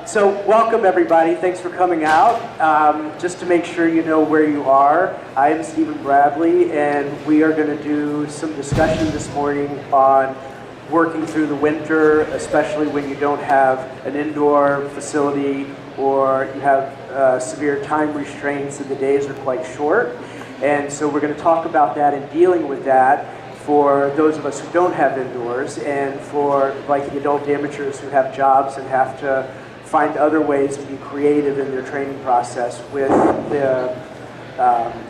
So welcome everybody, thanks for coming out. Just to make sure you know where you are, I am Stephen Bradley and we are going to do some discussion this morning on working through the winter, especially when you don't have an indoor facility or you have severe time restraints and the days are quite short. And so we're going to talk about that and dealing with that for those of us who don't have indoors and for like the adult amateurs who have jobs and have to find other ways to be creative in their training process with the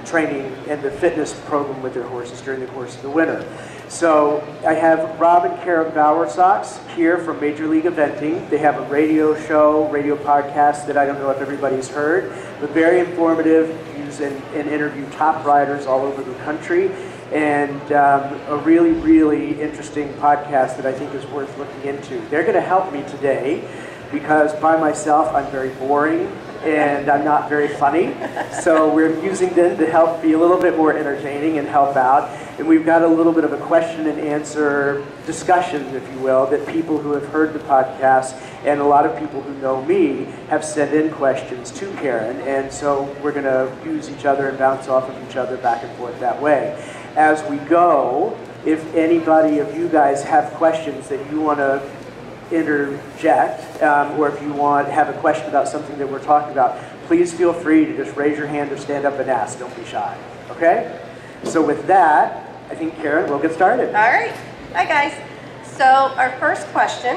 training and the fitness program with their horses during the course of the winter. So I have Rob and Kara Bowersox here from Major League Eventing. They have a radio show, radio podcast that I don't know if everybody's heard, but very informative, use and interview top riders all over the country. And a really, really interesting podcast that I think is worth looking into. They're going to help me today because by myself I'm very boring and I'm not very funny. So we're using them to help be a little bit more entertaining and help out. And we've got a little bit of a question and answer discussion, if you will, that people who have heard the podcast and a lot of people who know me have sent in questions to Karen. And so we're going to use each other and bounce off of each other back and forth that way. As we go, if anybody of you guys have questions that you want to interject, or if you have a question about something that we're talking about, please feel free to just raise your hand or stand up and ask. Don't be shy. Okay? So with that, I think, Karen, we'll get started. All right. Hi, guys. So our first question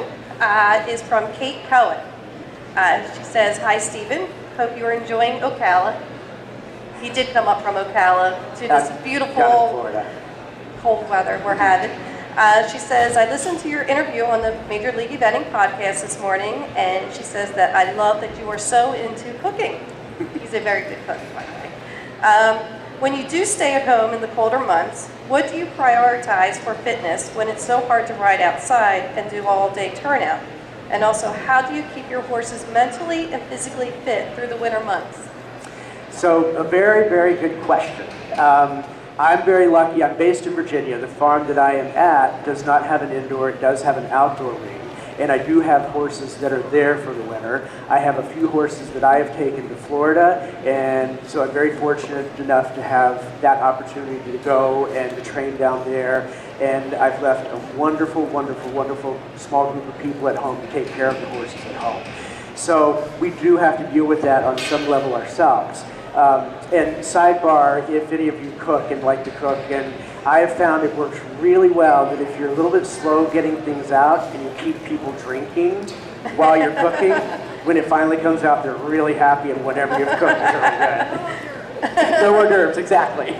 is from Kate Cohen. She says, "Hi, Stephen. Hope you are enjoying Ocala." He did come up from Ocala to this beautiful cold weather we're having. She says, "I listened to your interview on the Major League Eventing podcast this morning, and she says that I love that you are so into cooking." He's a very good cook, by the way. When you do stay at home in the colder months, what do you prioritize for fitness when it's so hard to ride outside and do all-day turnout? And also, how do you keep your horses mentally and physically fit through the winter months? So a very, very good question. I'm very lucky. I'm based in Virginia. The farm that I am at does not have an indoor. It does have an outdoor ring. And I do have horses that are there for the winter. I have a few horses that I have taken to Florida. And so I'm very fortunate enough to have that opportunity to go and to train down there. And I've left a wonderful, wonderful, wonderful small group of people at home to take care of the horses at home. So we do have to deal with that on some level ourselves. And sidebar, if any of you cook and like to cook, and I have found it works really well that if you're a little bit slow getting things out and you keep people drinking while you're cooking, when it finally comes out, they're really happy and whatever you've cooked is really good. No hors d'oeuvres, exactly.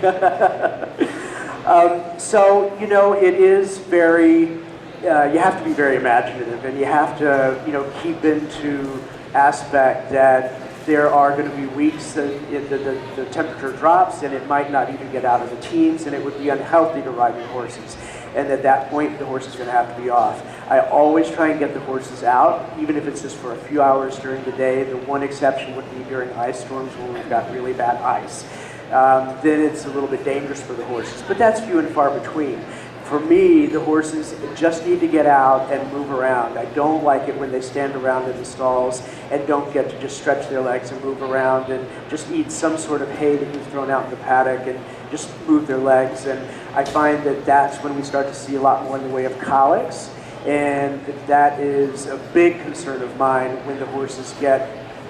So, you know, it is very, you have to be very imaginative and you have to, you know, keep into aspect that there are going to be weeks that the temperature drops and it might not even get out of the teens and it would be unhealthy to ride your horses. And at that point, the horse is going to have to be off. I always try and get the horses out, even if it's just for a few hours during the day. The one exception would be during ice storms when we've got really bad ice. Then it's a little bit dangerous for the horses, but that's few and far between. For me, the horses just need to get out and move around. I don't like it when they stand around in the stalls and don't get to just stretch their legs and move around and just eat some sort of hay that you've thrown out in the paddock and just move their legs. And I find that that's when we start to see a lot more in the way of colics. And that is a big concern of mine when the horses get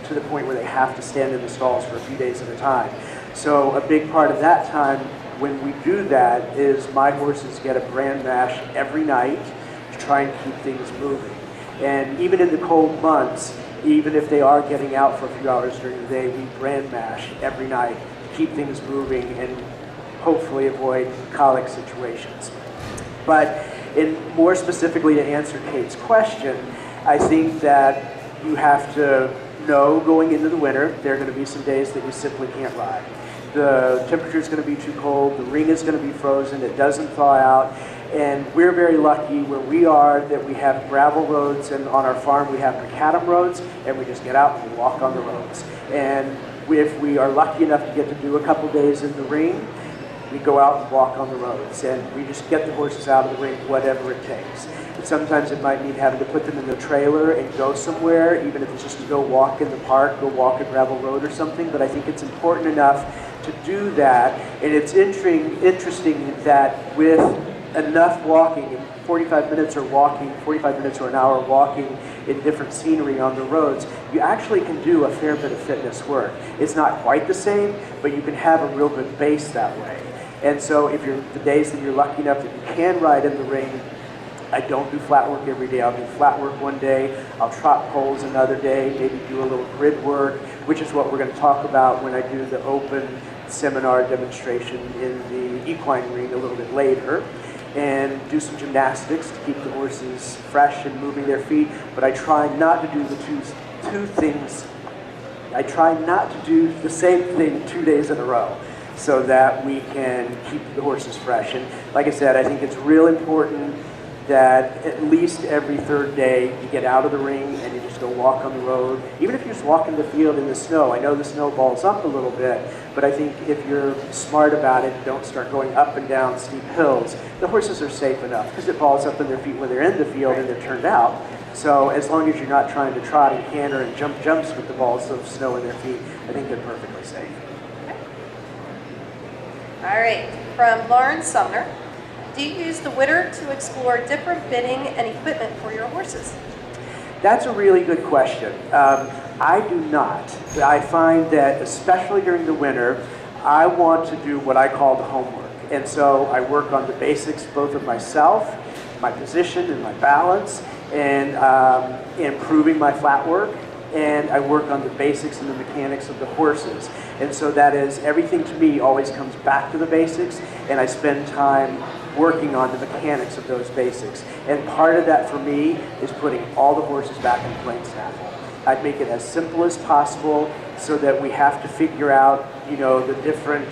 to the point where they have to stand in the stalls for a few days at a time. So a big part of that time when we do that is my horses get a bran mash every night to try and keep things moving. And even in the cold months, even if they are getting out for a few hours during the day, we bran mash every night to keep things moving and hopefully avoid colic situations. But more specifically to answer Kate's question, I think that you have to know going into the winter, there are going to be some days that you simply can't ride. The temperature is going to be too cold, the ring is going to be frozen, it doesn't thaw out, and we're very lucky where we are that we have gravel roads, and on our farm we have macadam roads, and we just get out and walk on the roads. And if we are lucky enough to get to do a couple days in the ring, we go out and walk on the roads, and we just get the horses out of the ring, whatever it takes. And sometimes it might mean having to put them in the trailer and go somewhere, even if it's just to go walk in the park, go walk a gravel road or something, but I think it's important enough to do that. And it's interesting that with enough walking, 45 minutes or walking, 45 minutes or an hour walking in different scenery on the roads, you actually can do a fair bit of fitness work. It's not quite the same, but you can have a real good base that way. And so if you're the days that you're lucky enough that you can ride in the ring, I don't do flat work every day. I'll do flat work one day, I'll trot poles another day, maybe do a little grid work, which is what we're going to talk about when I do the open seminar demonstration in the equine ring a little bit later, and do some gymnastics to keep the horses fresh and moving their feet. But I try not to do the two things. I try not to do the same thing 2 days in a row so that we can keep the horses fresh. And like I said, I think it's real important that at least every third day you get out of the ring and you just go walk on the road. Even if you just walk in the field in the snow. I know the snow balls up a little bit, but I think if you're smart about it, don't start going up and down steep hills. The horses are safe enough because it balls up in their feet when they're in the field and they're turned out. So as long as you're not trying to trot and canter and jump jumps with the balls of snow in their feet, I think they're perfectly safe. Okay. All right, from Lauren Sumner. Do you use the winter to explore different bitting and equipment for your horses? That's a really good question. I do not. I find that especially during the winter, I want to do what I call the homework. And so I work on the basics both of myself, my position and my balance, and improving my flat work. And I work on the basics and the mechanics of the horses. And so that is, everything to me always comes back to the basics, and I spend time working on the mechanics of those basics. And part of that for me is putting all the horses back in plain snaffle. I'd make it as simple as possible so that we have to figure out, you know, the different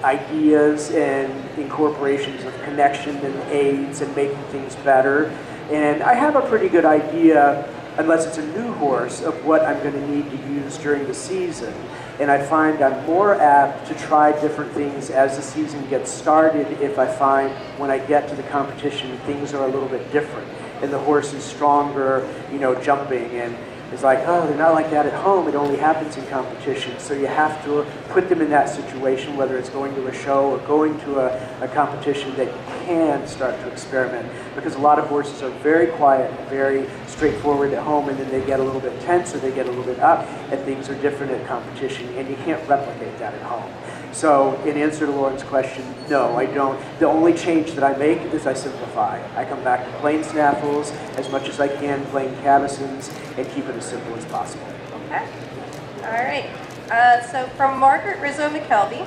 ideas and incorporations of connection and aids and making things better. And I have a pretty good idea, unless it's a new horse, of what I'm going to need to use during the season. And I find I'm more apt to try different things as the season gets started if I find when I get to the competition things are a little bit different and the horse is stronger, you know, jumping, and it's like, oh, they're not like that at home, it only happens in competition. So you have to put them in that situation, whether it's going to a show or going to a competition, that you can start to experiment. Because a lot of horses are very quiet and very straightforward at home, and then they get a little bit tense or they get a little bit up, and things are different at competition, and you can't replicate that at home. So in answer to Lauren's question, no, I don't. The only change that I make is I simplify. I come back to plain snaffles as much as I can, plain cabesons, and keep it as simple as possible. Okay. All right. So from Margaret Rizzo McKelvey,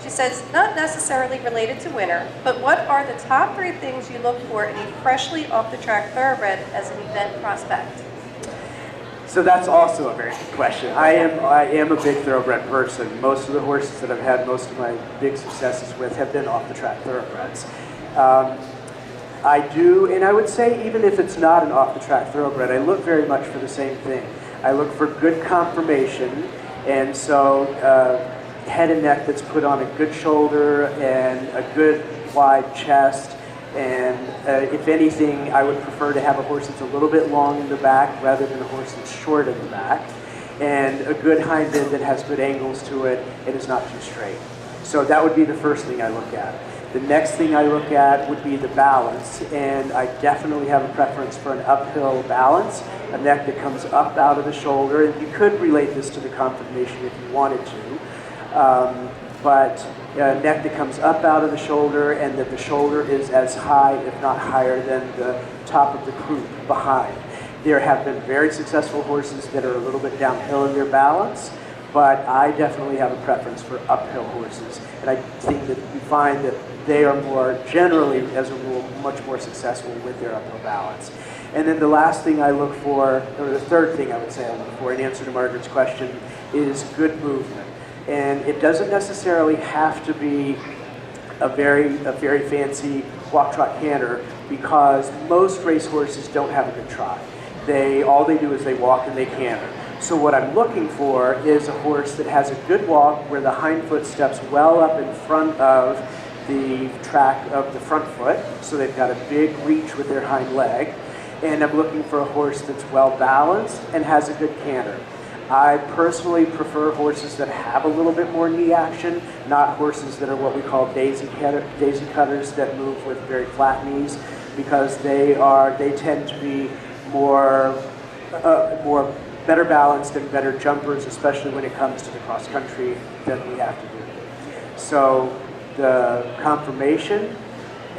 she says, not necessarily related to winter, but what are the top 3 things you look for in a freshly off-the-track thoroughbred as an event prospect? So that's also a very good question. I am a big thoroughbred person. Most of the horses that I've had most of my big successes with have been off-the-track thoroughbreds. I do, and I would say even if it's not an off-the-track thoroughbred, I look very much for the same thing. I look for good conformation, and so head and neck that's put on a good shoulder and a good wide chest. And if anything, I would prefer to have a horse that's a little bit long in the back rather than a horse that's short in the back. And a good hind end that has good angles to it and is not too straight. So that would be the first thing I look at. The next thing I look at would be the balance. And I definitely have a preference for an uphill balance, a neck that comes up out of the shoulder. And you could relate this to the conformation if you wanted to. But a neck that comes up out of the shoulder, and that the shoulder is as high, if not higher, than the top of the croup behind. There have been very successful horses that are a little bit downhill in their balance, but I definitely have a preference for uphill horses. And I think that you find that they are more, generally, as a rule, much more successful with their uphill balance. And then the last thing I look for, or the third thing I would say I look for in answer to Margaret's question, is good movement. And it doesn't necessarily have to be a very fancy walk, trot, canter, because most race horses don't have a good trot. All they do is they walk and they canter. So what I'm looking for is a horse that has a good walk where the hind foot steps well up in front of the track of the front foot, so they've got a big reach with their hind leg. And I'm looking for a horse that's well balanced and has a good canter. I personally prefer horses that have a little bit more knee action, not horses that are what we call daisy cutters that move with very flat knees, because they tend to be more better balanced and better jumpers, especially when it comes to the cross country that we have to do. So the conformation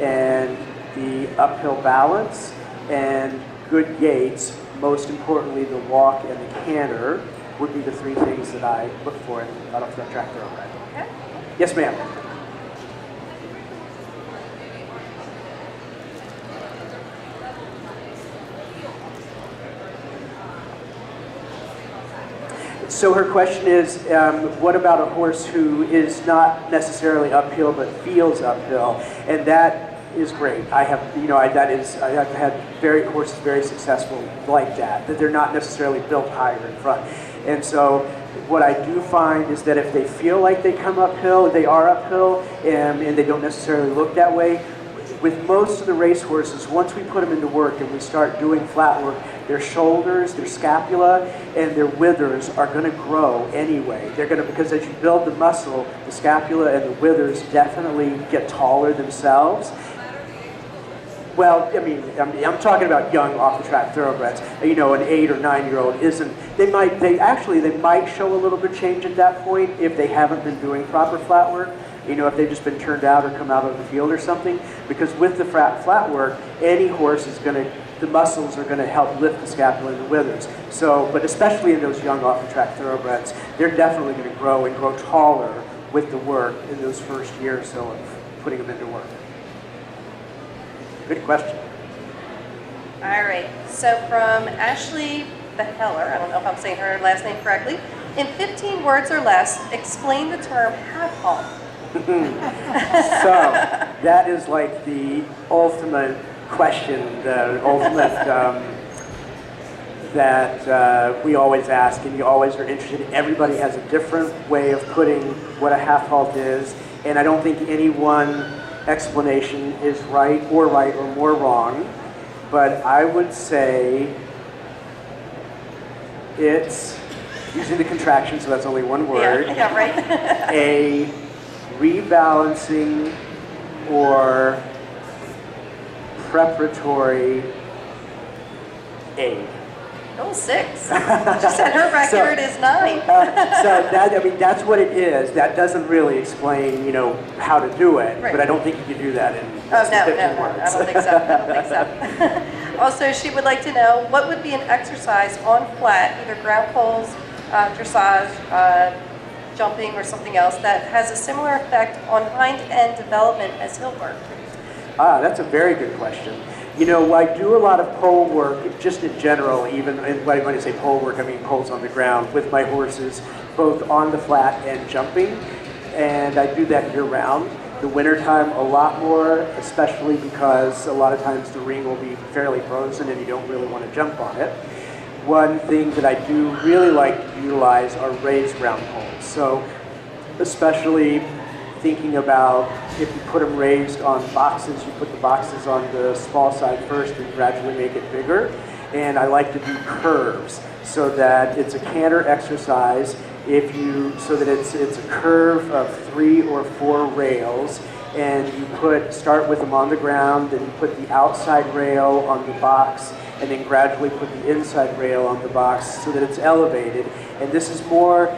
and the uphill balance and good gaits, most importantly the walk and the canter, would be the three things that I look for in an off-the track thoroughbred. Okay. Yes, ma'am. So her question is, what about a horse who is not necessarily uphill but feels uphill? And that is great. I have had horses very successful like that they're not necessarily built higher in front. And so what I do find is that if they feel like they come uphill, they are uphill, and they don't necessarily look that way. With most of the race horses, once we put them into work and we start doing flat work, their shoulders, their scapula, and their withers are going to grow anyway. Because as you build the muscle, the scapula and the withers definitely get taller themselves. Well, I'm talking about young off-the-track thoroughbreds. An 8 or 9-year-old isn't. They might show a little bit change at that point if they haven't been doing proper flat work. If they've just been turned out or come out of the field or something. Because with the flat work, any horse the muscles are going to help lift the scapula and the withers. So, but especially in those young off-the-track thoroughbreds, they're definitely going to grow and grow taller with the work in those first year or so of putting them into work. Good question. All right. So from Ashley Beheller, I don't know if I'm saying her last name correctly. In 15 words or less, explain the term half-halt. So that is like the ultimate question, the ultimate that we always ask, and you always are interested. Everybody has a different way of putting what a half halt is, and I don't think any one explanation is right or more wrong, but I would say it's, using the contraction, so that's only one word, Yeah, right. a rebalancing or preparatory aid. Oh, 6. She said her record is 9. That's what it is. That doesn't really explain, how to do it. Right. But I don't think you can do that in No, 15 words. I don't think so. Also, she would like to know what would be an exercise on flat, either ground poles, dressage, jumping, or something else that has a similar effect on hind end development as hill work. That's a very good question. I do a lot of pole work, just in general, even when I say pole work, I mean poles on the ground with my horses, both on the flat and jumping, and I do that year-round. The wintertime a lot more, especially because a lot of times the ring will be fairly frozen and you don't really want to jump on it. One thing that I do really like to utilize are raised ground poles. So especially thinking about if you put them raised on boxes, you put the boxes on the small side first and gradually make it bigger. And I like to do curves so that it's a canter exercise. So that it's a curve of 3 or 4 rails, and you start with them on the ground, then you put the outside rail on the box, and then gradually put the inside rail on the box so that it's elevated. And this is more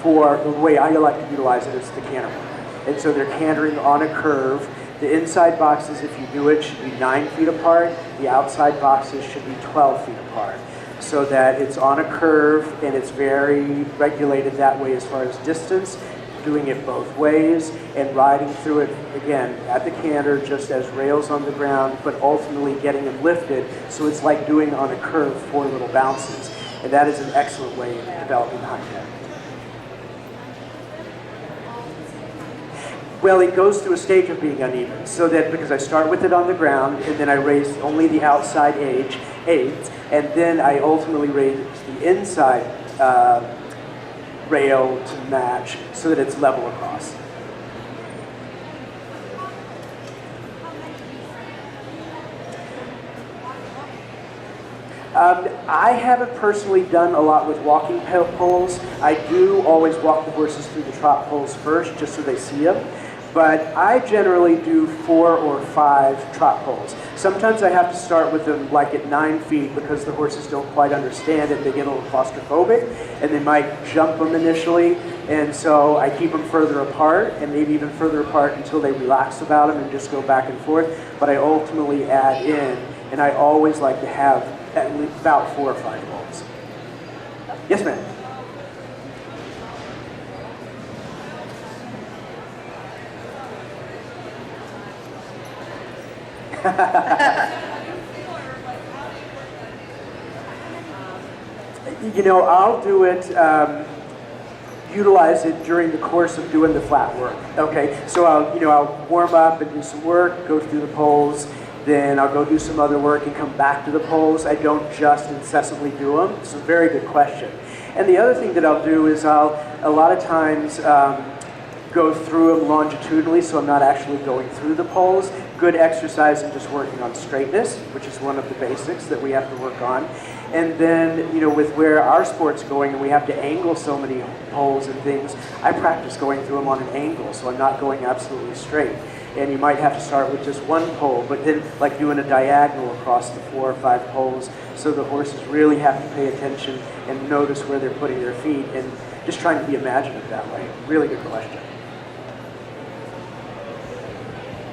for the way I like to utilize it is the canter. And so they're cantering on a curve. The inside boxes, if you do it, should be 9 feet apart. The outside boxes should be 12 feet apart, so that it's on a curve and it's very regulated that way as far as distance, doing it both ways and riding through it, again, at the canter just as rails on the ground, but ultimately getting them lifted, so it's like doing on a curve 4 little bounces. And that is an excellent way of developing the hind end. Well, it goes through a stage of being uneven, so that because I start with it on the ground, and then I raise only the outside aids, and then I ultimately raise the inside rail to match so that it's level across. I haven't personally done a lot with walking poles. I do always walk the horses through the trot poles first, just so they see them. But I generally do 4 or 5 trot poles. Sometimes I have to start with them like at 9 feet because the horses don't quite understand it. They get a little claustrophobic and they might jump them initially. And so I keep them further apart and maybe even further apart until they relax about them and just go back and forth. But I ultimately add in, and I always like to have at least about 4 or 5 poles. Yes, ma'am. You know, I'll do it, utilize it during the course of doing the flat work. Okay, so I'll warm up and do some work, go through the poles, then I'll go do some other work and come back to the poles. I don't just incessantly do them. It's a very good question. And the other thing that I'll do is a lot of times, go through them longitudinally, so I'm not actually going through the poles. Good exercise in just working on straightness, which is one of the basics that we have to work on. And then, with where our sport's going and we have to angle so many poles and things, I practice going through them on an angle, so I'm not going absolutely straight. And you might have to start with just one pole, but then like doing a diagonal across the 4 or 5 poles, so the horses really have to pay attention and notice where they're putting their feet, and just trying to be imaginative that way. Really good question.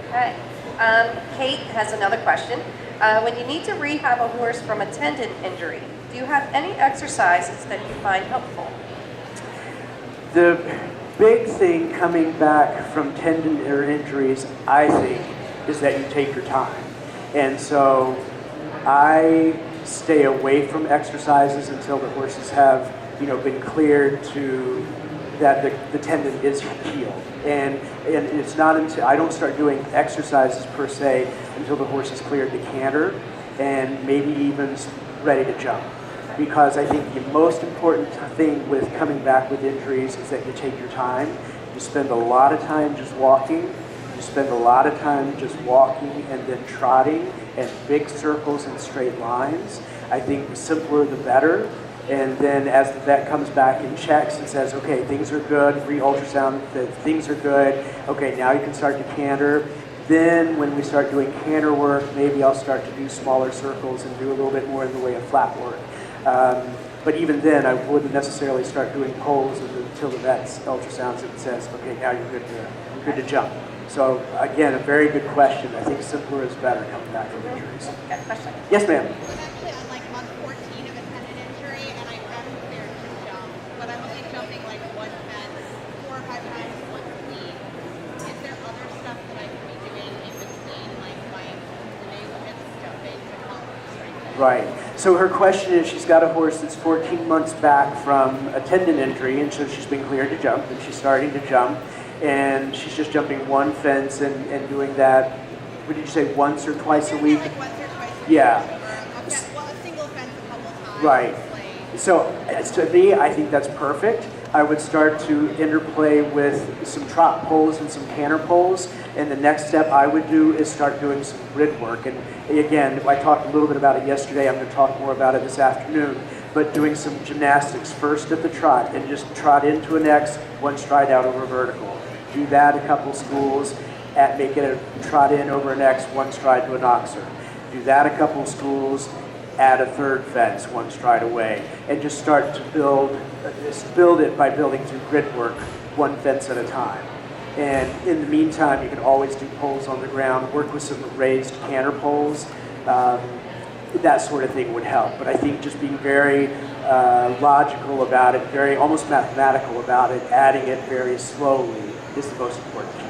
Okay. Kate has another question. When you need to rehab a horse from a tendon injury, do you have any exercises that you find helpful? The big thing coming back from tendon or injuries, I think, is that you take your time. And so I stay away from exercises until the horses have, been cleared to that the tendon is healed. And it's not until I don't start doing exercises per se until the horse is cleared to canter and maybe even ready to jump. Because I think the most important thing with coming back with injuries is that you take your time. You spend a lot of time just walking. You spend a lot of time just walking and then trotting and big circles and straight lines. I think the simpler the better. And then as the vet comes back and checks and says, okay, things are good, re-ultrasound, things are good, okay, now you can start to canter. Then when we start doing canter work, maybe I'll start to do smaller circles and do a little bit more in the way of flat work. But even then, I wouldn't necessarily start doing poles until the vet ultrasounds and says, okay, now you're good to jump. So again, a very good question. I think simpler is better coming back from injuries. Got a question? Yes, ma'am. Right. So her question is, she's got a horse that's 14 months back from a tendon injury, and so she's been cleared to jump, and she's starting to jump, and she's just jumping one fence and doing that, what did you say, once or twice a week? Like once or twice a week. Yeah. Well, a single fence a couple times. Right. So to me, I think that's perfect. I would start to interplay with some trot poles and some canter poles. And the next step I would do is start doing some grid work. And again, I talked a little bit about it yesterday. I'm going to talk more about it this afternoon. But doing some gymnastics first at the trot and just trot into an X, one stride out over vertical. Do that a couple schools, make it a trot in over an X, one stride to an oxer. Do that a couple schools, add a third fence, one stride away, and just start to build it by building through grid work, one fence at a time. And in the meantime, you can always do poles on the ground, work with some raised canter poles. That sort of thing would help. But I think just being very logical about it, very almost mathematical about it, adding it very slowly is the most important key.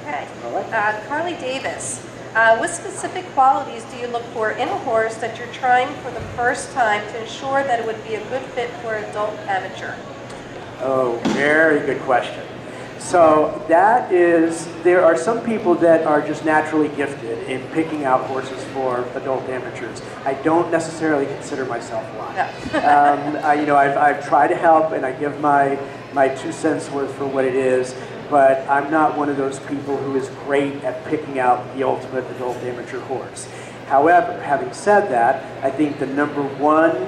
Okay. All right. Carly Davis, what specific qualities do you look for in a horse that you're trying for the first time to ensure that it would be a good fit for adult amateur? Oh, very good question. So there are some people that are just naturally gifted in picking out horses for adult amateurs. I don't necessarily consider myself one. No. I've tried to help and I give my 2 cents worth for what it is, but I'm not one of those people who is great at picking out the ultimate adult amateur horse. However, having said that, I think the number one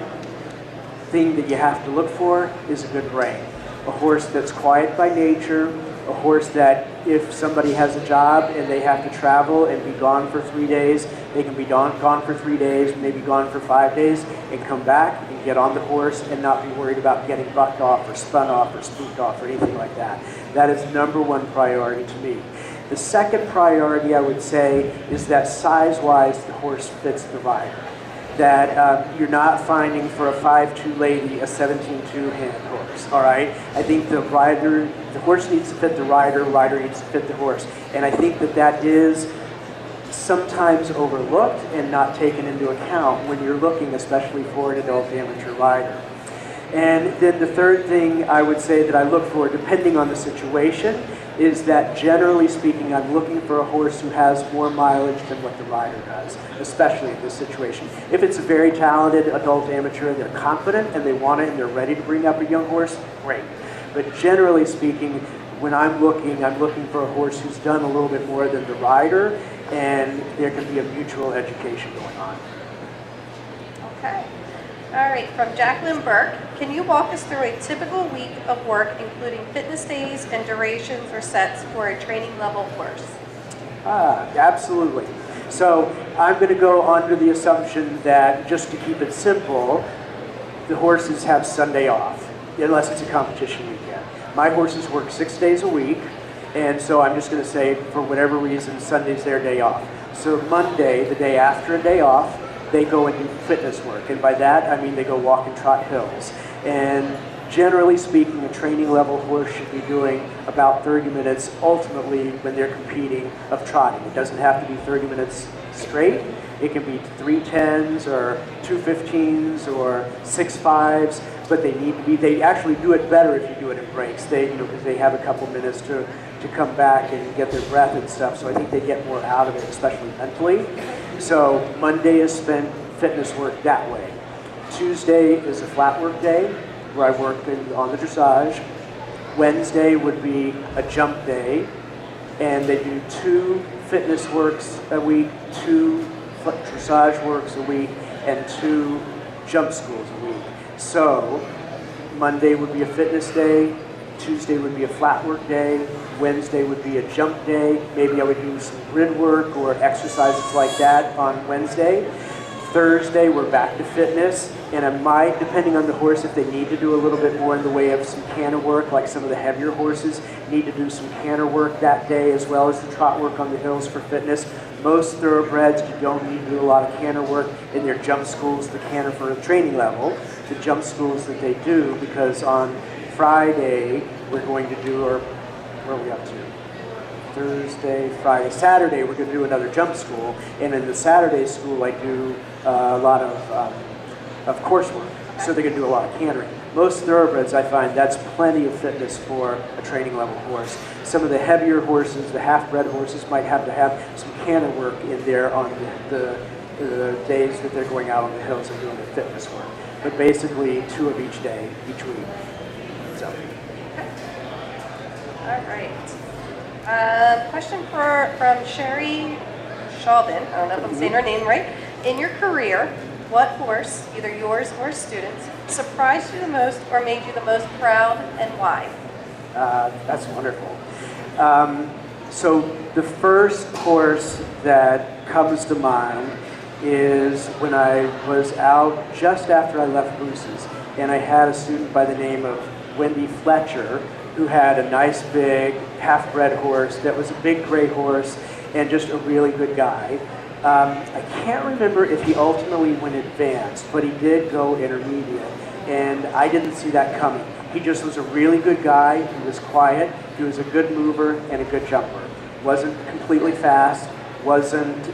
thing that you have to look for is a good brain. A horse that's quiet by nature, a horse that if somebody has a job and they have to travel and be gone for 3 days, they can be gone for 3 days, maybe gone for 5 days, and come back and get on the horse and not be worried about getting bucked off or spun off or spooked off or anything like that. That is number one priority to me. The second priority, I would say, is that size-wise, the horse fits the rider. That you're not finding for a 5'2" lady a 17'2" hand horse, all right? I think the horse needs to fit the rider needs to fit the horse. And I think that that is sometimes overlooked and not taken into account when you're looking especially for an adult amateur rider. And then the third thing I would say that I look for, depending on the situation, is that generally speaking, I'm looking for a horse who has more mileage than what the rider does, especially in this situation. If it's a very talented adult amateur and they're confident and they want it and they're ready to bring up a young horse, great. But generally speaking, when I'm looking for a horse who's done a little bit more than the rider, and there can be a mutual education going on. Okay. All right, from Jacqueline Burke, can you walk us through a typical week of work, including fitness days and durations or sets for a training level horse? Absolutely. So I'm going to go under the assumption that, just to keep it simple, the horses have Sunday off, unless it's a competition weekend. My horses work 6 days a week, and so I'm just going to say, for whatever reason, Sunday's their day off. So Monday, the day after a day off, they go and do fitness work. And by that, I mean they go walk and trot hills. And generally speaking, a training level horse should be doing about 30 minutes ultimately when they're competing of trotting. It doesn't have to be 30 minutes straight. It can be 3 10s or 2 15s or 6 5s, but they need to be, they actually do it better if you do it in breaks. They, because they have a couple minutes to come back and get their breath and stuff. So I think they get more out of it, especially mentally. So Monday is spent fitness work that way. Tuesday is a flat work day where I work on the dressage. Wednesday would be a jump day, and they do 2 fitness works a week, 2 dressage works a week, and 2 jump schools a week. So Monday would be a fitness day, Tuesday would be a flat work day, Wednesday would be a jump day. Maybe I would do some grid work or exercises like that on Wednesday. Thursday, we're back to fitness, and I might, depending on the horse, if they need to do a little bit more in the way of some canter work, like some of the heavier horses need to do some canter work that day, as well as the trot work on the hills for fitness. Most thoroughbreds don't need to do a lot of canter work in their jump schools, the canter for a training level, the jump schools that they do, because on Friday, we're going to do, or where are we up to? Thursday, Friday, Saturday, we're going to do another jump school. And in the Saturday school, I do a lot of coursework. So they're going to do a lot of cantering. Most thoroughbreds, I find, that's plenty of fitness for a training level horse. Some of the heavier horses, the half-bred horses, might have to have some canter work in there on the days that they're going out on the hills and doing the fitness work. But basically, 2 of each day, each week. So. All right. Question from Sherry Chauvin. I don't know if I'm saying her name right. In your career, what horse, either yours or a student's, surprised you the most or made you the most proud, and why? That's wonderful. So the first horse that comes to mind is when I was out just after I left Bruce's, and I had a student by the name of Wendy Fletcher, who had a nice big half-bred horse that was a big gray horse and just a really good guy. I can't remember if he ultimately went advanced, but he did go intermediate, and I didn't see that coming. He just was a really good guy. He was quiet. He was a good mover and a good jumper. Wasn't completely fast. Wasn't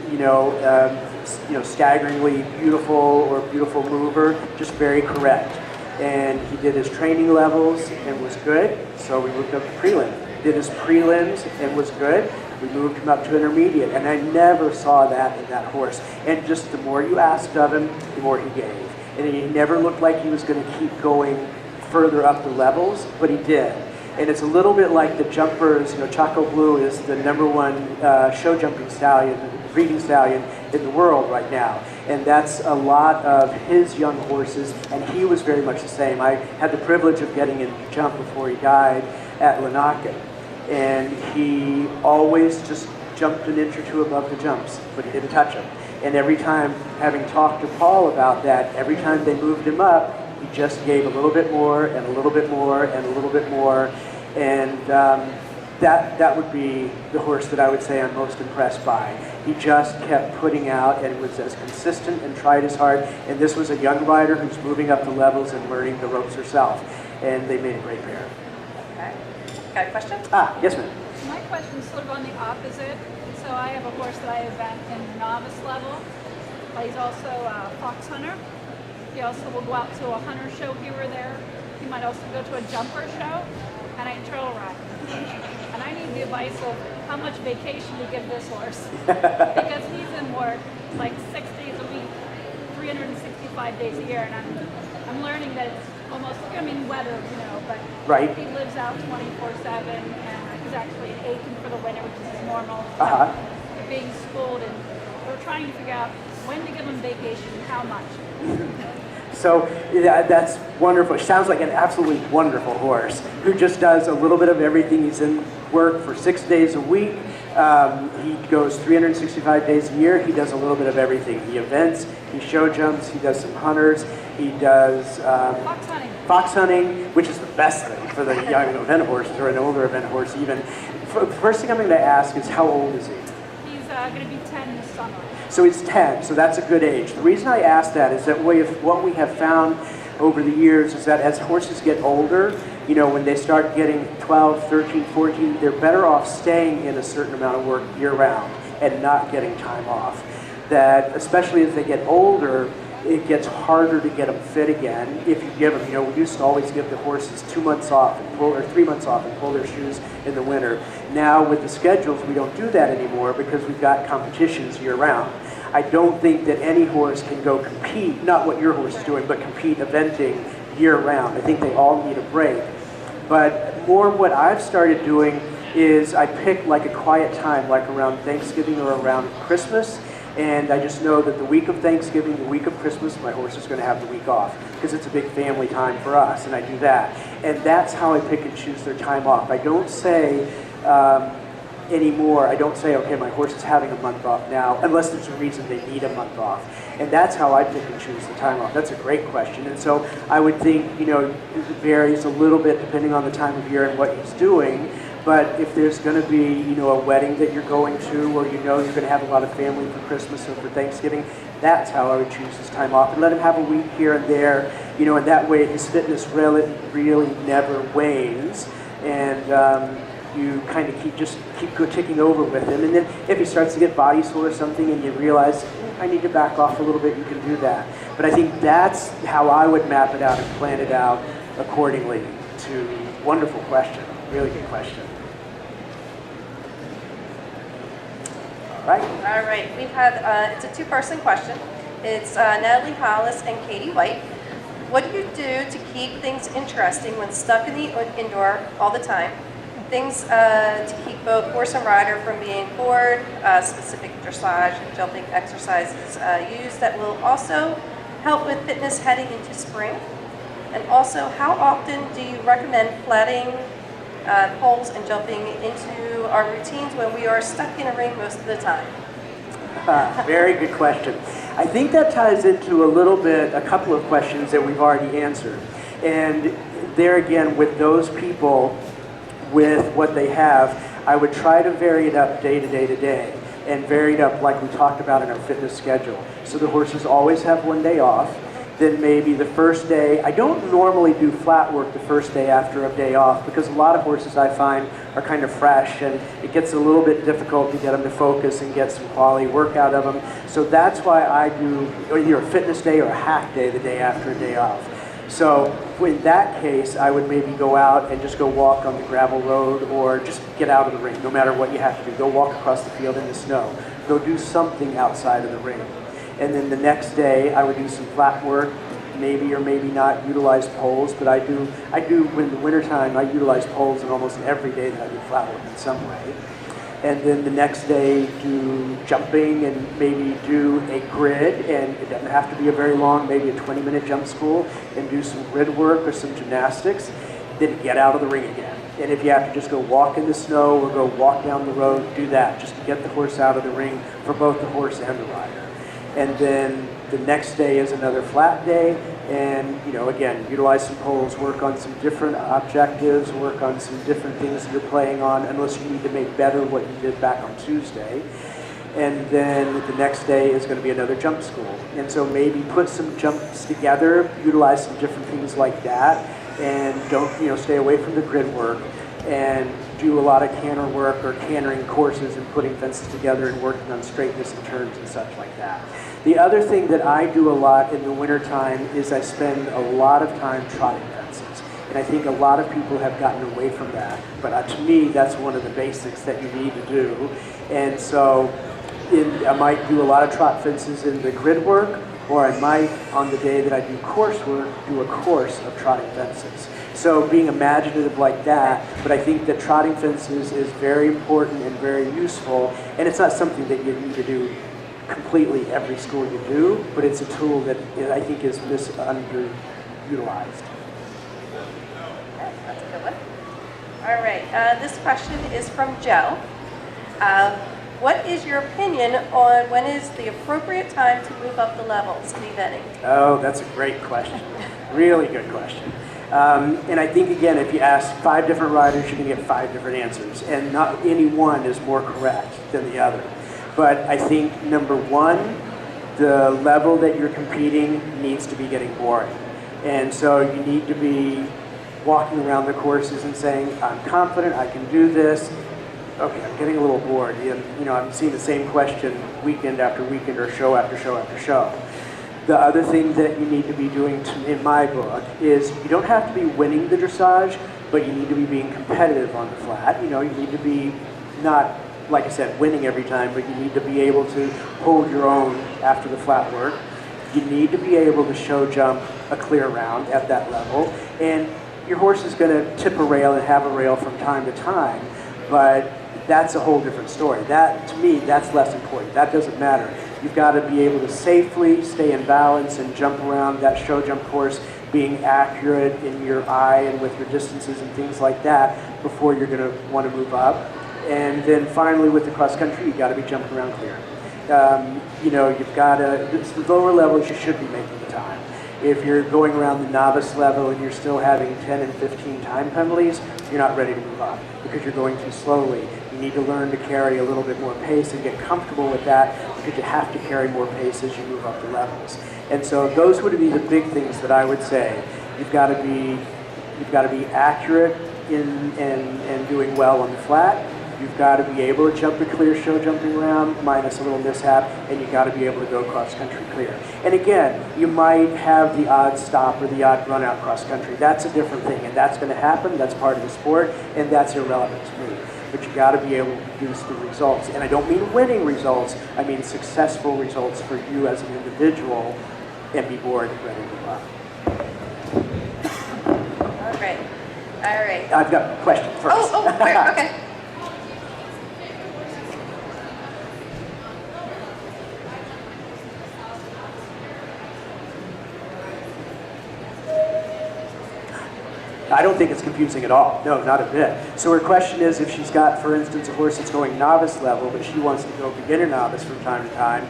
staggeringly beautiful or beautiful mover. Just very correct. And he did his training levels and was good, so we moved up to prelim. Did his prelims and was good. We moved him up to intermediate, and I never saw that in that horse. And just the more you asked of him, the more he gave. And he never looked like he was going to keep going further up the levels, but he did. And it's a little bit like the jumpers. Choco Blue is the #1 show jumping stallion, breeding stallion in the world right now. And that's a lot of his young horses, and he was very much the same. I had the privilege of getting him to jump before he died at Lanaken. And he always just jumped an inch or two above the jumps, but he didn't touch them. And every time, having talked to Paul about that, every time they moved him up, he just gave a little bit more and a little bit more and a little bit more. And that would be the horse that I would say I'm most impressed by. He just kept putting out and was as consistent and tried as hard. And this was a young rider who's moving up the levels and learning the ropes herself. And they made a great pair. Okay. Got a question? Yes, ma'am. My question is sort of on the opposite. So I have a horse that I event in novice level, but he's also a fox hunter. He also will go out to a hunter show here or there. He might also go to a jumper show, and I trail ride. And I need the advice of how much vacation to give this horse. Because he's in work like 6 days a week, 365 days a year, and I'm learning that it's almost, weather, but Right. he lives out 24/7, and he's actually in Aiken for the winter, which is his normal. Uh-huh. Being schooled, and we're trying to figure out when to give him vacation, how much. So that's wonderful. Sounds like an absolutely wonderful horse who just does a little bit of everything. He's in work for 6 days a week. He goes 365 days a year. He does a little bit of everything. He events, he show jumps, he does some hunters, he does fox hunting, which is the best thing for the young event horses or an older event horse even. First thing I'm going to ask is, how old is he? He's going to be 10 this summer. So he's 10, so that's a good age. The reason I ask that is that what we have found over the years is that as horses get older, when they start getting 12, 13, 14, they're better off staying in a certain amount of work year-round and not getting time off. That, especially as they get older, it gets harder to get them fit again if you give them. We used to always give the horses 2 months off or 3 months off and pull their shoes in the winter. Now with the schedules, we don't do that anymore because we've got competitions year-round. I don't think that any horse can go compete, not what your horse is doing, but compete eventing year-round. I think they all need a break. But more what I've started doing is I pick like a quiet time, like around Thanksgiving or around Christmas, and I just know that the week of Thanksgiving, the week of Christmas, my horse is going to have the week off because it's a big family time for us, and I do that. And that's how I pick and choose their time off. I don't say anymore, I don't say, okay, my horse is having a month off now, unless there's a reason they need a month off. And that's how I pick and choose the time off. That's a great question. And so I would think, it varies a little bit depending on the time of year and what he's doing. But if there's going to be, a wedding that you're going to, or you're going to have a lot of family for Christmas or for Thanksgiving, that's how I would choose his time off. And let him have a week here and there, and that way his fitness really never wanes. And you kind of keep ticking over with him. And then if he starts to get body sore or something and you realize, I need to back off a little bit, you can do that. But I think that's how I would map it out and plan it out accordingly to wonderful question, really good question. All right. We've had, it's a two-person question. It's Natalie Hollis and Katie White. What do you do to keep things interesting when stuck in the indoor all the time? Things to keep both horse and rider from being bored, specific dressage and jumping exercises used that will also help with fitness heading into spring. And also, how often do you recommend flatting poles and jumping into our routines when we are stuck in a ring most of the time? Very good question. I think that ties into a couple of questions that we've already answered. And there again, with those people, with what they have, I would try to vary it up day to day to day, and vary it up like we talked about in our fitness schedule. So the horses always have one day off. Then maybe the first day, I don't normally do flat work the first day after a day off because a lot of horses I find are kind of fresh and it gets a little bit difficult to get them to focus and get some quality work out of them. So that's why I do either a fitness day or a hack day the day after a day off. So in that case, I would maybe go out and just go walk on the gravel road or just get out of the ring, no matter what you have to do. Go walk across the field in the snow. Go do something outside of the ring. And then the next day, I would do some flat work, maybe or maybe not utilize poles, but I do in the wintertime, I utilize poles in almost every day that I do flat work in some way. And then the next day do jumping and maybe do a grid, and it doesn't have to be a very long, maybe a 20-minute jump school, and do some grid work or some gymnastics, then get out of the ring again. And if you have to just go walk in the snow or go walk down the road, do that, just to get the horse out of the ring for both the horse and the rider. And then the next day is another flat day, and again, utilize some poles, work on some different objectives, work on some different things that you're playing on, unless you need to make better what you did back on Tuesday. And then the next day is going to be another jump school. And so maybe put some jumps together, utilize some different things like that, and don't, stay away from the grid work, and do a lot of canter work or cantering courses and putting fences together and working on straightness and turns and such like that. The other thing that I do a lot in the wintertime is I spend a lot of time trotting fences. And I think a lot of people have gotten away from that. But to me, that's one of the basics that you need to do. And so I might do a lot of trot fences in the grid work, or I might, on the day that I do coursework, do a course of trotting fences. So being imaginative like that, but I think that trotting fences is very important and very useful, and it's not something that you need to do completely every school you do, but it's a tool that I think is underutilized. Okay, that's a good one. All right, this question is from Joe. What is your opinion on when is the appropriate time to move up the levels in eventing? Oh, that's a great question. Really good question. And I think, again, if you ask 5 different riders, you can get 5 different answers. And not any one is more correct than the other. But I think, number one, the level that you're competing needs to be getting boring. And so you need to be walking around the courses and saying, I'm confident, I can do this. Okay, I'm getting a little bored. I'm seeing the same question weekend after weekend or show after show after show. The other thing that you need to be doing, in my book, is you don't have to be winning the dressage, but you need to be being competitive on the flat. You need to be not, like I said, winning every time, but you need to be able to hold your own after the flat work. You need to be able to show jump a clear round at that level. And your horse is going to tip a rail and have a rail from time to time, but that's a whole different story. That, to me, that's less important. That doesn't matter. You've got to be able to safely stay in balance and jump around that show jump course, being accurate in your eye and with your distances and things like that before you're going to want to move up. And then finally, with the cross country, you've got to be jumping around clear. You've got to, the lower levels, you should be making the time. If you're going around the novice level and you're still having 10 and 15 time penalties, you're not ready to move up because you're going too slowly. You need to learn to carry a little bit more pace and get comfortable with that because you have to carry more pace as you move up the levels. And so those would be the big things that I would say. You've got to be accurate in doing well on the flat. You've got to be able to jump a clear show jumping round minus a little mishap, and you've got to be able to go cross country clear. And again, you might have the odd stop or the odd run out cross country. That's a different thing, and that's going to happen. That's part of the sport, and that's irrelevant to me. But you got to be able to produce the results. And I don't mean winning results, I mean successful results for you as an individual, and be bored and ready to move up. All right. I've got a question first. Where? Okay. I don't think it's confusing at all. No, not a bit. So her question is, if she's got, for instance, a horse that's going novice level, but she wants to go beginner novice from time to time,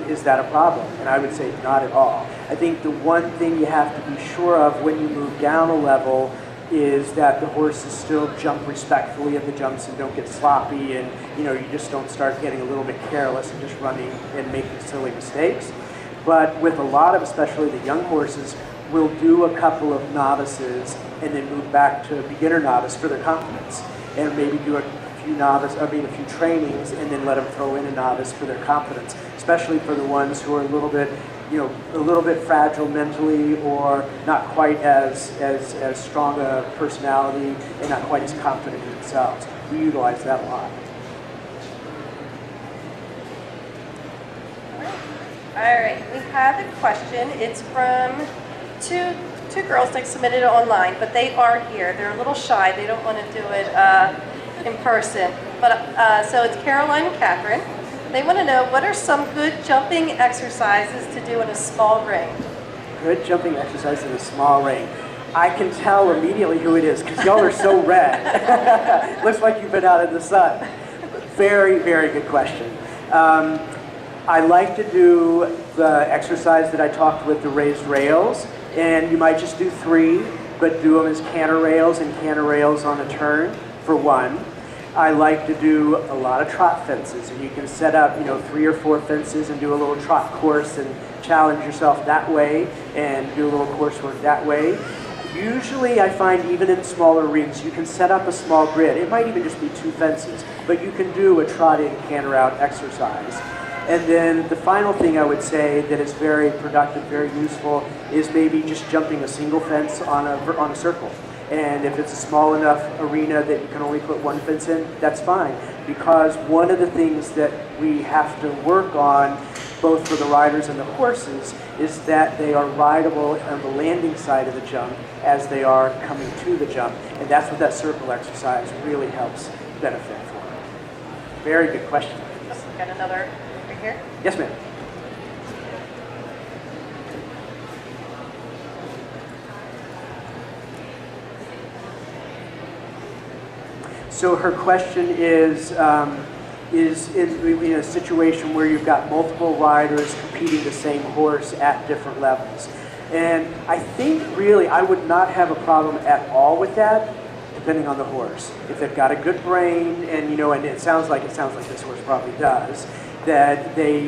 is that a problem? And I would say not at all. I think the one thing you have to be sure of when you move down a level is that the horses still jump respectfully at the jumps and don't get sloppy, and you just don't start getting a little bit careless and just running and making silly mistakes. But with a lot of, especially the young horses, we'll do a couple of novices and then move back to beginner novice for their confidence, and maybe do a few trainings and then let them throw in a novice for their confidence, especially for the ones who are a little bit fragile mentally or not quite as strong a personality and not quite as confident in themselves. We utilize that a lot. All right, we have a question. It's from two girls that submitted it online, but they are here. They're a little shy. They don't want to do it in person. But so it's Caroline and Catherine. They want to know, what are some good jumping exercises to do in a small ring? Good jumping exercise in a small ring. I can tell immediately who it is because y'all are so red. Looks like you've been out in the sun. Very, very good question. I like to do the exercise that I talked with, the raised rails, and you might just do 3, but do them as canter rails and canter rails on a turn for 1. I like to do a lot of trot fences, and you can set up, 3 or 4 fences and do a little trot course and challenge yourself that way and do a little coursework that way. Usually I find even in smaller rings, you can set up a small grid. It might even just be 2 fences, but you can do a trot in, canter out exercise. And then the final thing I would say that is very productive, very useful, is maybe just jumping a single fence on a circle. And if it's a small enough arena that you can only put 1 fence in, that's fine. Because one of the things that we have to work on, both for the riders and the horses, is that they are rideable on the landing side of the jump as they are coming to the jump. And that's what that circle exercise really helps benefit for. Very good question. Got another right here. Yes, ma'am. So her question is in a situation where you've got multiple riders competing the same horse at different levels. And I think really I would not have a problem at all with that, depending on the horse. If they've got a good brain, and and it sounds like this horse probably does, that they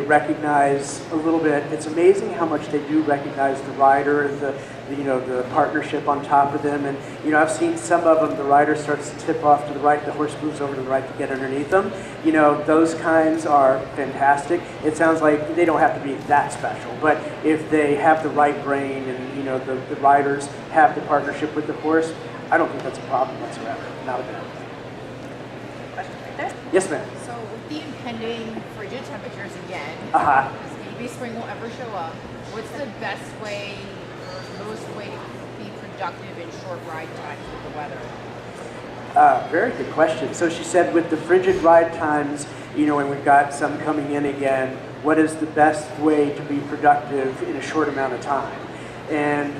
recognize a little bit. It's amazing how much they do recognize the rider and the partnership on top of them. And I've seen some of them, the rider starts to tip off to the right, the horse moves over to the right to get underneath them. Those kinds are fantastic. It sounds like they don't have to be that special, but if they have the right brain and the riders have the partnership with the horse, I don't think that's a problem whatsoever. Not a bit. Question right there. Yes, ma'am. So with the impending frigid temperatures again, maybe spring will ever show up, what's the best way or most way to be productive in short ride times with the weather? Very good question. So she said with the frigid ride times, and we've got some coming in again, what is the best way to be productive in a short amount of time? And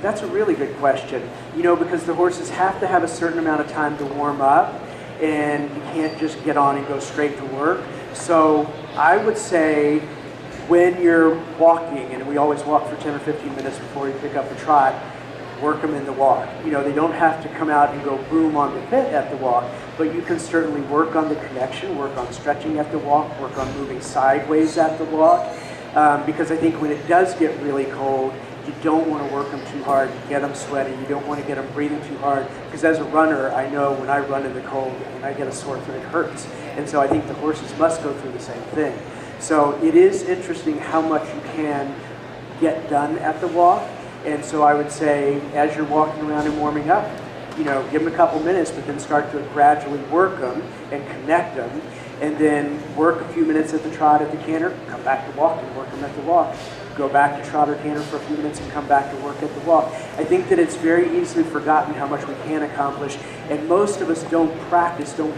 that's a really good question, because the horses have to have a certain amount of time to warm up, and you can't just get on and go straight to work. So I would say when you're walking, and we always walk for 10 or 15 minutes before you pick up a trot, work them in the walk. They don't have to come out and go boom on the pit at the walk, but you can certainly work on the connection, work on stretching at the walk, work on moving sideways at the walk, because I think when it does get really cold, you don't want to work them too hard, get them sweaty, you don't want to get them breathing too hard, because as a runner, I know when I run in the cold and I get a sore throat, it hurts. And so I think the horses must go through the same thing. So it is interesting how much you can get done at the walk. And so I would say, as you're walking around and warming up, give them a couple minutes, but then start to gradually work them and connect them, and then work a few minutes at the trot at the canter, come back to walk and work them at the walk. Go back to trot or canter for a few minutes and come back to work at the walk. I think that it's very easily forgotten how much we can accomplish, and most of us don't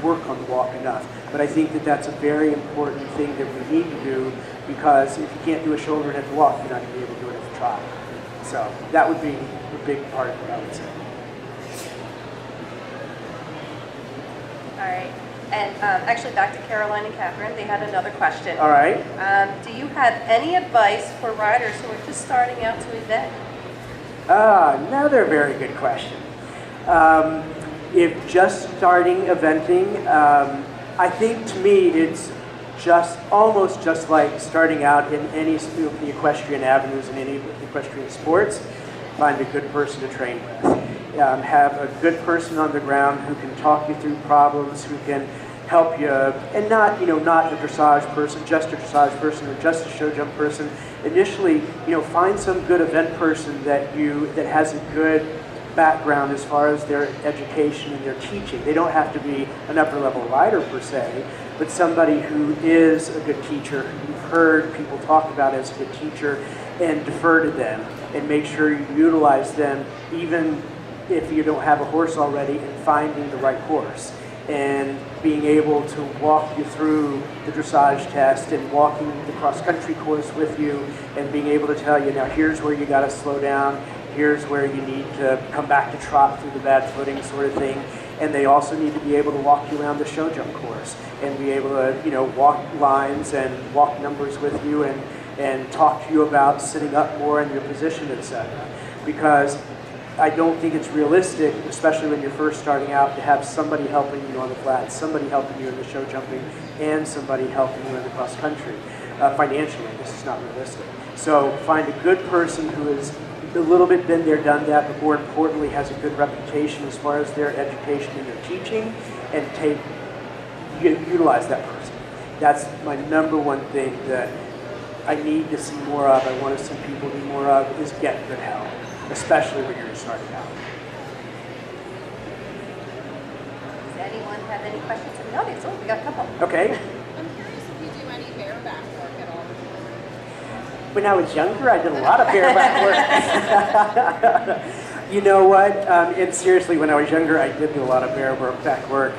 work on the walk enough. But I think that that's a very important thing that we need to do, because if you can't do a shoulder in at the walk, you're not going to be able to do it at the trot. So that would be a big part of what I would say. All right. And actually, back to Caroline and Catherine, they had another question. All right. Do you have any advice for riders who are just starting out to event? Another very good question. If just starting eventing, I think to me it's almost just like starting out in any of the equestrian avenues in any equestrian sports. Find a good person to train with. Have a good person on the ground who can talk you through problems, who can help you, and not a dressage person, just a dressage person, or just a show jump person. Initially, find some good event person that has a good background as far as their education and their teaching. They don't have to be an upper level rider per se, but somebody who is a good teacher, who heard people talk about as a good teacher, and defer to them and make sure you utilize them even if you don't have a horse already, in finding the right horse and being able to walk you through the dressage test and walking the cross-country course with you and being able to tell you, now here's where you got to slow down, here's where you need to come back to trot through the bad footing sort of thing. And they also need to be able to walk you around the show jump course and be able to, walk lines and walk numbers with you and talk to you about sitting up more in your position, etc. Because I don't think it's realistic, especially when you're first starting out, to have somebody helping you on the flat, somebody helping you in the show jumping, and somebody helping you in the cross country. Financially, this is not realistic. So find a good person who has a little bit been there, done that, but more importantly has a good reputation as far as their education and their teaching, and utilize that person. That's my number one thing that I need to see more of, I want to see people do more of, is get good help, especially when you're starting out. Does anyone have any questions in the audience? Oh, we got a couple. Okay. I'm curious if you do any bareback work at all. When I was younger, I did a lot of bareback work. You know what? And seriously, when I was younger, I did do a lot of bareback work,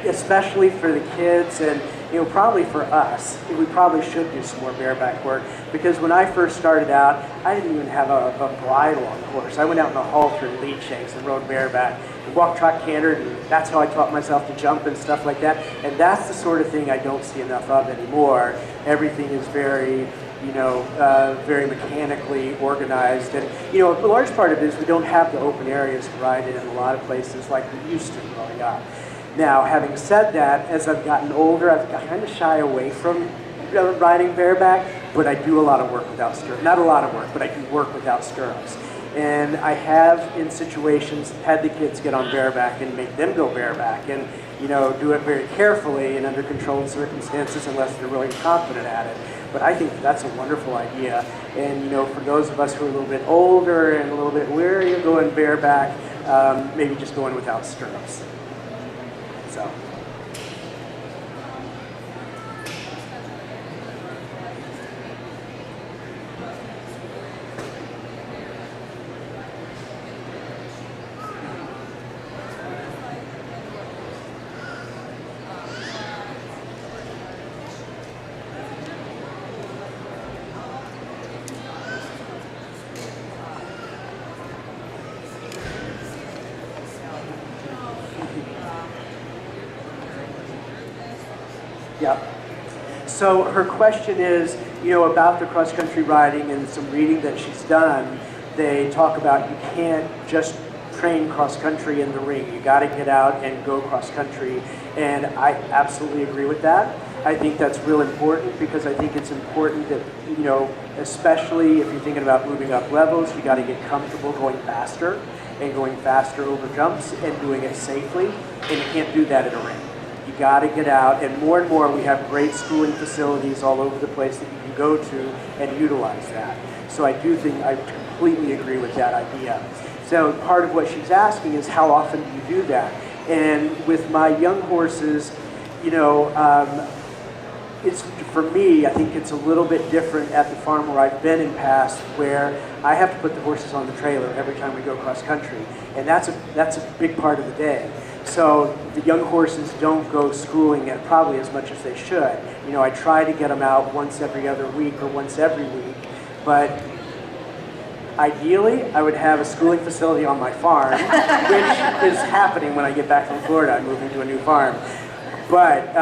especially for the kids and probably for us. We probably should do some more bareback work, because when I first started out, I didn't even have a bridle on the horse. I went out in a halter and lead shanks and rode bareback and walked, trot, cantered, and that's how I taught myself to jump and stuff like that. And that's the sort of thing I don't see enough of anymore. Everything is very very mechanically organized. And, a large part of it is we don't have the open areas to ride in a lot of places like we used to growing up. Now, having said that, as I've gotten older, I've kind of shy away from riding bareback, but I do a lot of work without stirrups. Not a lot of work, but I do work without stirrups. And I have, in situations, had the kids get on bareback and make them go bareback and, do it very carefully and under controlled circumstances unless they're really confident at it. But I think that's a wonderful idea. And, for those of us who are a little bit older and a little bit weary of going bareback, maybe just going without stirrups. So. Yep. So her question is, about the cross-country riding and some reading that she's done. They talk about you can't just train cross-country in the ring. You got to get out and go cross-country. And I absolutely agree with that. I think that's real important, because I think it's important that, especially if you're thinking about moving up levels, you got to get comfortable going faster and going faster over jumps and doing it safely. And you can't do that in a ring. You got to get out, and more we have great schooling facilities all over the place that you can go to and utilize that. So I do think I completely agree with that idea. So part of what she's asking is, how often do you do that? And with my young horses, it's, for me, I think it's a little bit different at the farm where I've been in past, where I have to put the horses on the trailer every time we go cross country, and that's a big part of the day. So the young horses don't go schooling at probably as much as they should. I try to get them out once every other week or once every week, but ideally I would have a schooling facility on my farm, which is happening when I get back from Florida. I'm moving to a new farm. But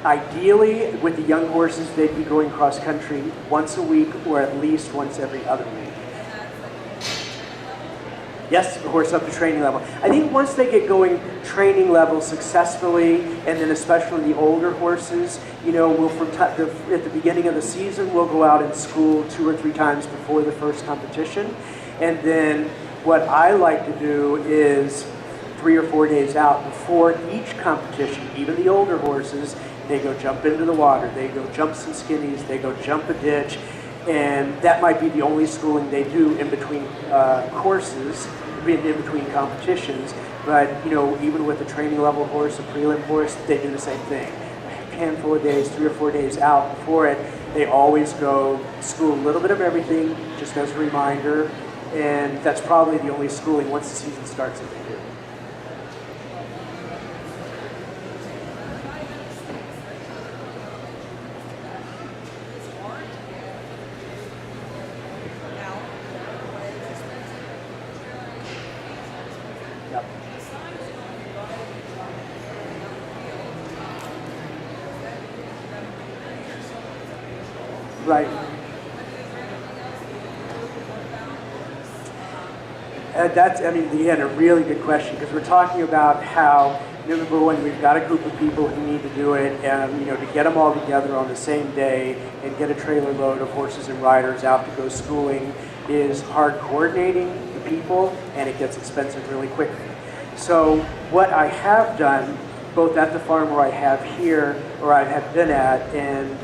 ideally, with the young horses, they'd be going cross country once a week or at least once every other week. Yes, the horse up to training level. I think once they get going training level successfully, and then especially the older horses, we'll at the beginning of the season, we'll go out and school 2 or 3 times before the first competition. And then what I like to do is 3 or 4 days out before each competition, even the older horses, they go jump into the water, they go jump some skinnies, they go jump a ditch, and that might be the only schooling they do in between courses, in between competitions. But even with a training level horse, a prelim horse, they do the same thing. A handful of days, 3 or 4 days out before it, They always go school a little bit of everything, just as a reminder, and that's probably the only schooling once the season starts that they do. Yep. Right. Again, a really good question, because we're talking about how, number one, we've got a group of people who need to do it, and to get them all together on the same day and get a trailer load of horses and riders out to go schooling is hard coordinating the people, and it gets expensive really quickly. So what I have done, both at the farm where I have here, or I have been at, and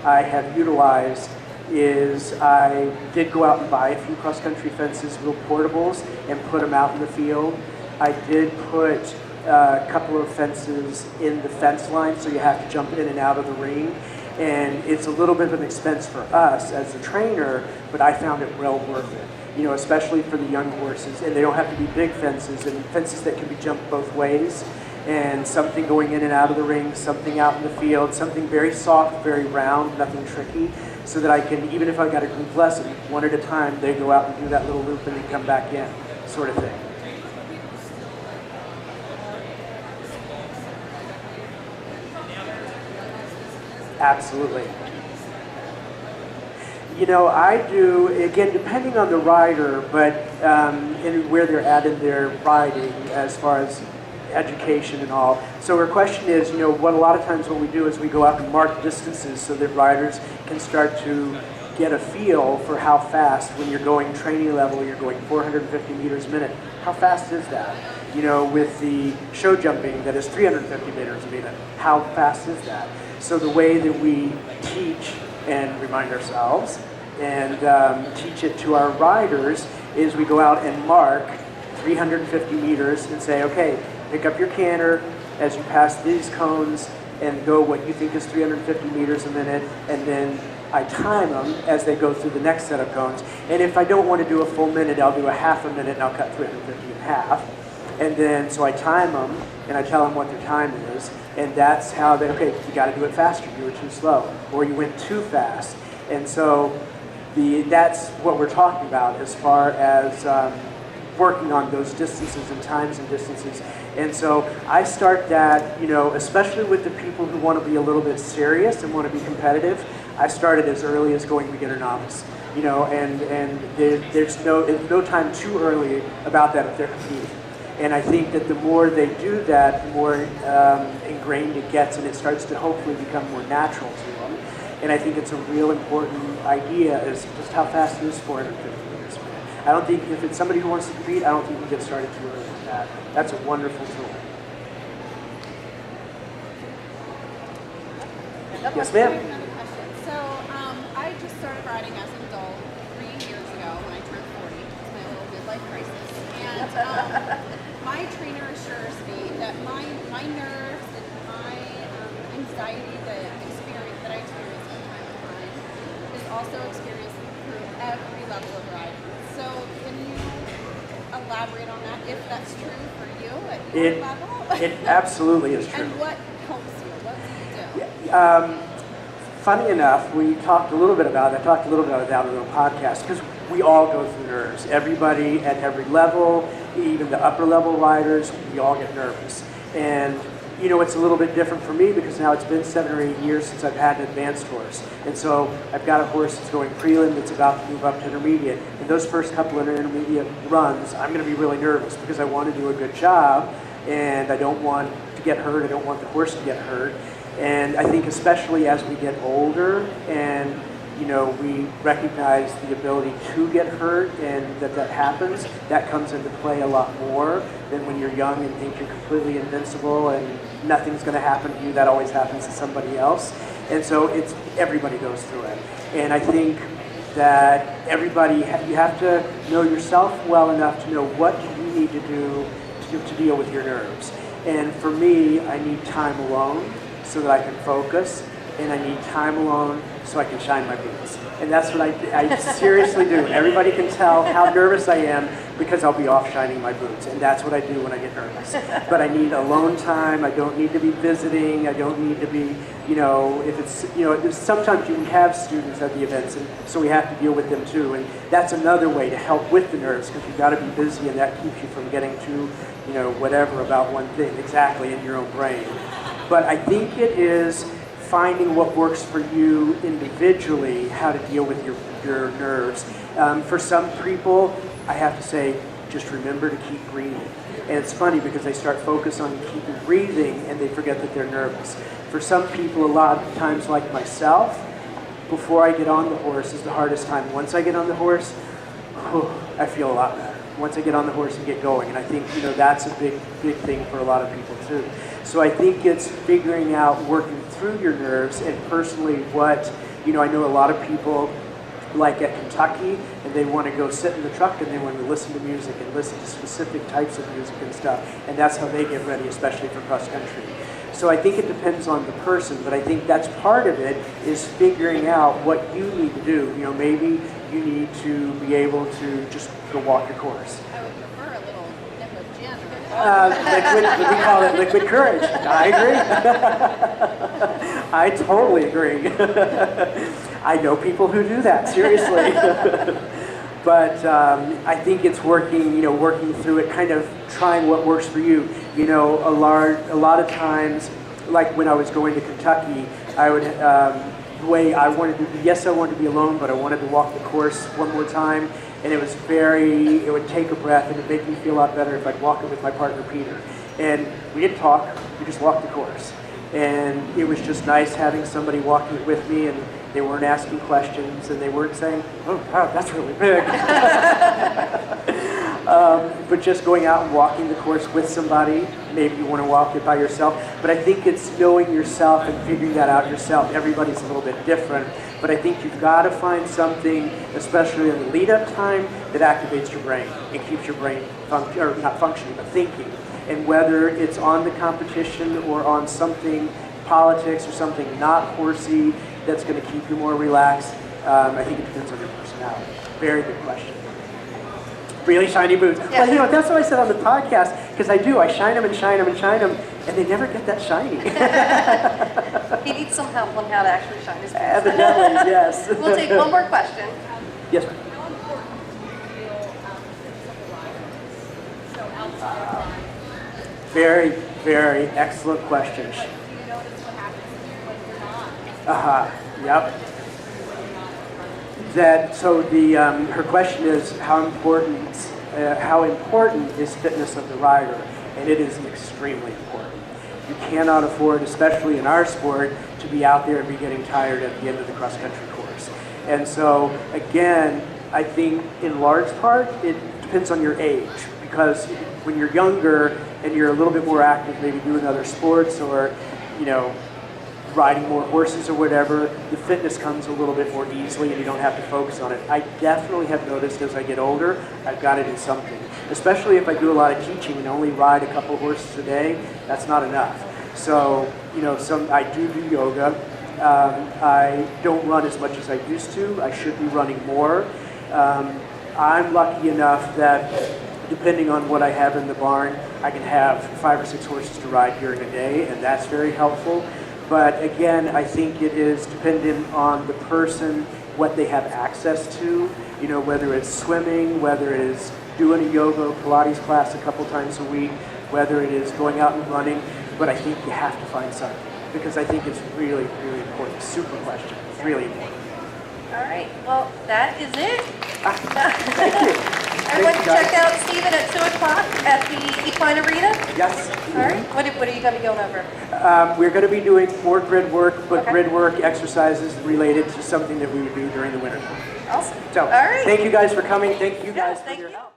I have utilized, is I did go out and buy a few cross-country fences, little portables, and put them out in the field. I did put a couple of fences in the fence line, so you have to jump in and out of the ring. And it's a little bit of an expense for us as a trainer, but I found it well worth it. Especially for the young horses, and they don't have to be big fences, and fences that can be jumped both ways. And something going in and out of the ring, something out in the field, something very soft, very round, nothing tricky, so that I can, even if I've got a group lesson, one at a time, they go out and do that little loop and then come back in, sort of thing. Absolutely. I do, again, depending on the rider, but and where they're at in their riding as far as education and all. So our question is, what a lot of times what we do is we go out and mark distances so that riders can start to get a feel for how fast, when you're going training level, you're going 450 meters a minute. How fast is that? With the show jumping that is 350 meters a minute, how fast is that? So the way that we teach and remind ourselves and teach it to our riders is we go out and mark 350 meters and say, okay, pick up your canter as you pass these cones and go what you think is 350 meters a minute, and then I time them as they go through the next set of cones. And if I don't want to do a full minute, I'll do a half a minute and I'll cut 350 in half. And then, so I time them and I tell them what their time is, and that's how they, okay, you got to do it faster, you were too slow, or you went too fast. And so that's what we're talking about as far as working on those distances and times and distances. And so I start that, especially with the people who want to be a little bit serious and want to be competitive, I started as early as going beginner novice, and there's no time too early about that if they're competing. And I think that the more they do that, the more ingrained it gets, and it starts to hopefully become more natural to them. And I think it's a real important idea is just how fast is 450 meters per minute. I don't think, if it's somebody who wants to compete, I don't think you get started too early with that. That's a wonderful tool. Yes, ma'am. Another question. So I just started riding as an adult 3 years ago when I turned 40. It's my little midlife crisis. And my trainer assures me that my nerves and my anxiety that I experience from time to time is also experienced through every level of riding. So can you elaborate on that, if that's true for you at your level? It absolutely is true. And what helps you? What do you do? Funny enough, we talked a little bit about it. I talked a little bit about that on the podcast, because we all go through nerves. Everybody at every level, even the upper level riders, we all get nervous. And it's a little bit different for me because now it's been 7 or 8 years since I've had an advanced horse. And so I've got a horse that's going prelim that's about to move up to intermediate. And those first couple of intermediate runs, I'm going to be really nervous because I want to do a good job and I don't want to get hurt. I don't want the horse to get hurt. And I think especially as we get older and we recognize the ability to get hurt and that happens, that comes into play a lot more than when you're young and think you're completely invincible and nothing's going to happen to you. That always happens to somebody else. And so everybody goes through it. And I think that you have to know yourself well enough to know what do you need to do to deal with your nerves. And for me, I need time alone so that I can focus and I need time alone so I can shine my boots. And that's what I seriously do. Everybody can tell how nervous I am because I'll be off shining my boots. And that's what I do when I get nervous. But I need alone time. I don't need to be visiting. I don't need to be, if it's, sometimes you can have students at the events, and so we have to deal with them too. And that's another way to help with the nerves, because you've got to be busy, and that keeps you from getting too, whatever about one thing exactly in your own brain. But I think it is finding what works for you individually, how to deal with your nerves. For some people, I have to say, just remember to keep breathing. And it's funny because they start focus on keeping breathing and they forget that they're nervous. For some people, a lot of times like myself, before I get on the horse is the hardest time. Once I get on the horse, I feel a lot better. Once I get on the horse and get going. And I think, that's a big thing for a lot of people too. So I think it's figuring out, working through your nerves, and personally what, I know a lot of people like at Kentucky, and they want to go sit in the truck and they want to listen to music and listen to specific types of music and stuff. And that's how they get ready, especially for cross country. So I think it depends on the person, but I think that's part of it, is figuring out what you need to do. Maybe you need to be able to just go walk your course. I would prefer a little nip of gin or We call it liquid courage. I agree. I totally agree. I know people who do that, seriously. But I think it's working through it, kind of trying what works for you. A lot of times, like when I was going to Kentucky, I would, the way I wanted to be, yes, I wanted to be alone, but I wanted to walk the course one more time. And it would take a breath, and it'd make me feel a lot better if I'd walk it with my partner, Peter. And we didn't talk, we just walked the course. And it was just nice having somebody walking it with me, and they weren't asking questions, and they weren't saying, oh God, that's really big. But just going out and walking the course with somebody. Maybe you want to walk it by yourself, but I think it's knowing yourself and figuring that out yourself. Everybody's a little bit different, but I think you've got to find something, especially in the lead-up time, that activates your brain and keeps your brain not functioning, but thinking. And whether it's on the competition or on something, politics or something not horsey, that's going to keep you more relaxed, I think it depends on your personality. Very good question. Really shiny boots. Yeah. Well, that's what I said on the podcast, because I do. I shine them and shine them and shine them, and they never get that shiny. He needs some help on how to actually shine his boots. Evidently, yes. We'll take one more question. Yes, ma'am. How important do you feel fitness of the rider is? So outside of riding. Very, very excellent question. Like, do you notice what happens when you're not? Yep. Her question is how important is fitness of the rider, and it is extremely important. You cannot afford, especially in our sport, to be out there and be getting tired at the end of the cross country course. And so again, I think in large part it depends on your age, because when you're younger and you're a little bit more active, maybe doing other sports or riding more horses or whatever, the fitness comes a little bit more easily and you don't have to focus on it. I definitely have noticed as I get older, I've got to do something. Especially if I do a lot of teaching and only ride a couple horses a day, that's not enough. So, I do yoga. I don't run as much as I used to. I should be running more. I'm lucky enough that depending on what I have in the barn, I can have 5 or 6 horses to ride during a day, and that's very helpful. But again, I think it is dependent on the person, what they have access to, whether it's swimming, whether it is doing a yoga or Pilates class a couple times a week, whether it is going out and running. But I think you have to find something, because I think it's really, really important. Super question. It's really important. All right. Well, that is it. Thank you. Everyone Thanks, can check guys. out Stephen at 2 o'clock at the Equine Arena. Yes. All right. What are you going to be going over? We're going to be doing more grid work, but Okay. grid work exercises related to something that we would do during the winter. Awesome. So, All right. thank you guys for coming. Thank you guys for Thank your you. help.